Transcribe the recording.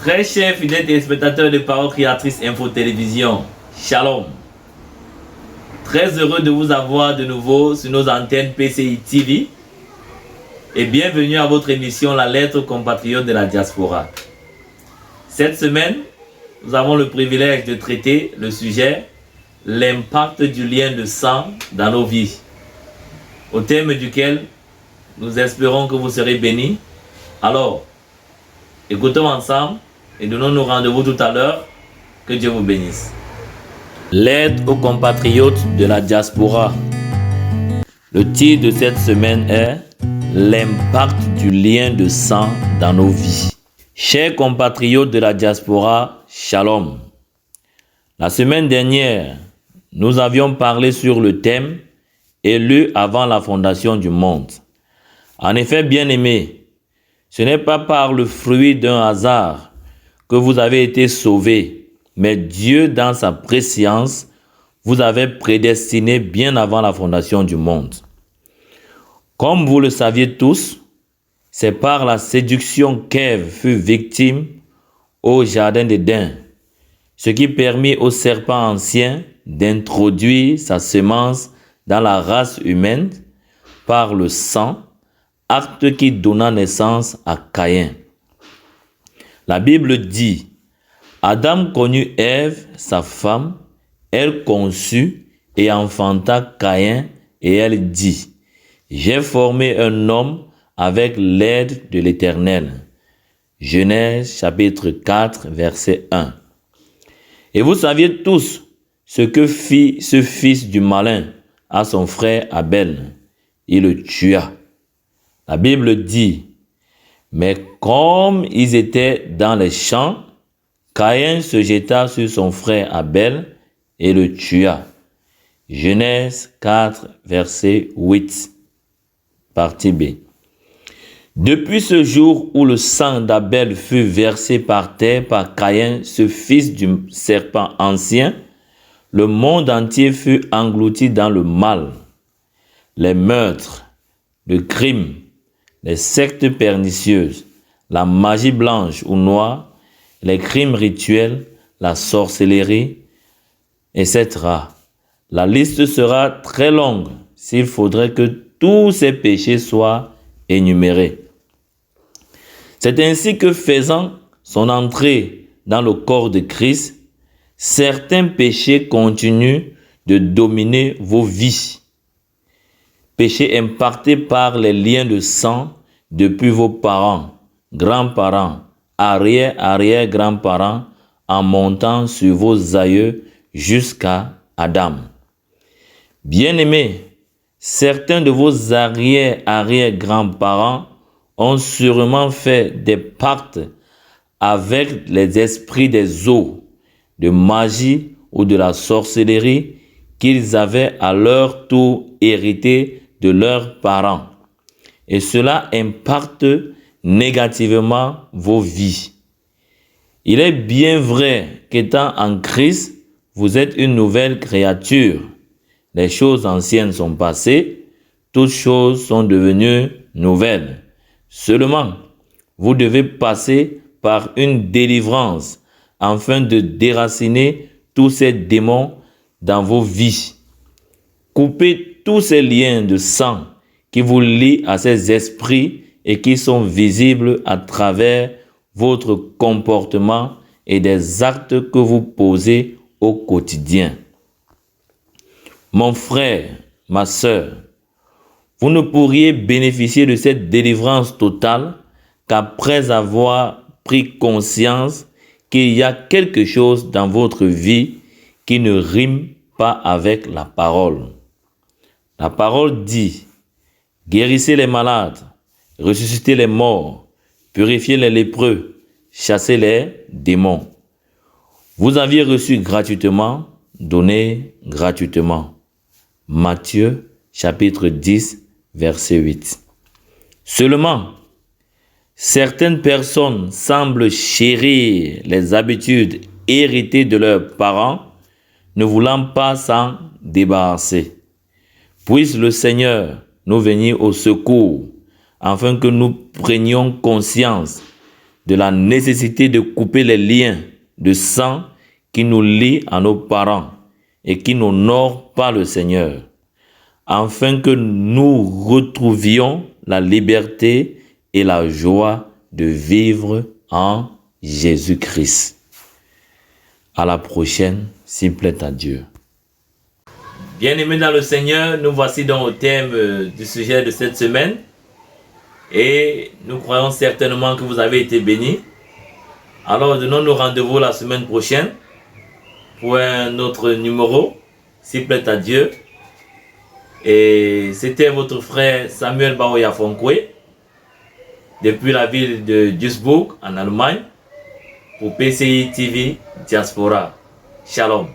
Très chers fidèles téléspectateurs de Parole Créatrice Info Télévision, Shalom. Très heureux de vous avoir de nouveau sur nos antennes PCI TV et bienvenue à votre émission La Lettre aux compatriotes de la diaspora. Cette semaine, nous avons le privilège de traiter le sujet l'impact du lien de sang dans nos vies, au thème duquel nous espérons que vous serez bénis. Alors, écoutons ensemble et donnons-nous rendez-vous tout à l'heure. Que Dieu vous bénisse. L'aide aux compatriotes de la diaspora. Le titre de cette semaine est l'impact du lien de sang dans nos vies. Chers compatriotes de la diaspora, Shalom. La semaine dernière, nous avions parlé sur le thème élu avant la fondation du monde. En effet, bien-aimés, ce n'est pas par le fruit d'un hasard que vous avez été sauvés, mais Dieu, dans sa préscience, vous avait prédestiné bien avant la fondation du monde. Comme vous le saviez tous, c'est par la séduction qu'Ève fut victime au jardin d'Éden, ce qui permit au serpent ancien d'introduire sa semence dans la race humaine par le sang, acte qui donna naissance à Caïn. La Bible dit, Adam connut Ève, sa femme, elle conçut et enfanta Caïn, et elle dit, j'ai formé un homme avec l'aide de l'Éternel. Genèse chapitre 4, verset 1. Et vous saviez tous ce que fit ce fils du malin à son frère Abel. Il le tua. La Bible dit, mais comme ils étaient dans les champs, Caïn se jeta sur son frère Abel et le tua. Genèse 4, verset 8, partie B. Depuis ce jour où le sang d'Abel fut versé par terre par Caïn, ce fils du serpent ancien, le monde entier fut englouti dans le mal. Les meurtres, le crime, les sectes pernicieuses, la magie blanche ou noire, les crimes rituels, la sorcellerie, etc. La liste sera très longue s'il faudrait que tous ces péchés soient énumérés. C'est ainsi que faisant son entrée dans le corps de Christ, certains péchés continuent de dominer vos vies. Péchés impactés par les liens de sang depuis vos parents, grands-parents, arrière-arrière-grands-parents, en montant sur vos aïeux jusqu'à Adam. Bien-aimés, certains de vos arrière-arrière-grands-parents ont sûrement fait des pactes avec les esprits des eaux, de magie ou de la sorcellerie qu'ils avaient à leur tour hérité de leurs parents. Et cela impacte négativement vos vies. Il est bien vrai qu'étant en Christ, vous êtes une nouvelle créature. Les choses anciennes sont passées, toutes choses sont devenues nouvelles. Seulement, vous devez passer par une délivrance afin de déraciner tous ces démons dans vos vies. Coupez tous ces liens de sang qui vous lient à ces esprits et qui sont visibles à travers votre comportement et des actes que vous posez au quotidien. Mon frère, ma sœur, vous ne pourriez bénéficier de cette délivrance totale qu'après avoir pris conscience qu'il y a quelque chose dans votre vie qui ne rime pas avec la parole. La parole dit, guérissez les malades, ressuscitez les morts, purifiez les lépreux, chassez les démons. Vous aviez reçu gratuitement, donnez gratuitement. Matthieu chapitre 10, verset 8. Seulement, certaines personnes semblent chérir les habitudes héritées de leurs parents, ne voulant pas s'en débarrasser. Puisse le Seigneur nous venir au secours, afin que nous prenions conscience de la nécessité de couper les liens de sang qui nous lient à nos parents et qui n'honorent pas le Seigneur, afin que nous retrouvions la liberté et la joie de vivre en Jésus-Christ. À la prochaine, s'il plaît à Dieu. Bien-aimés dans le Seigneur, nous voici donc au thème du sujet de cette semaine. Et nous croyons certainement que vous avez été bénis. Alors, donnons-nous rendez-vous la semaine prochaine pour un autre numéro, s'il plaît à Dieu. Et c'était votre frère Samuel Baoya Fonkwe, depuis la ville de Duisburg, en Allemagne, pour PCI TV Diaspora. Shalom.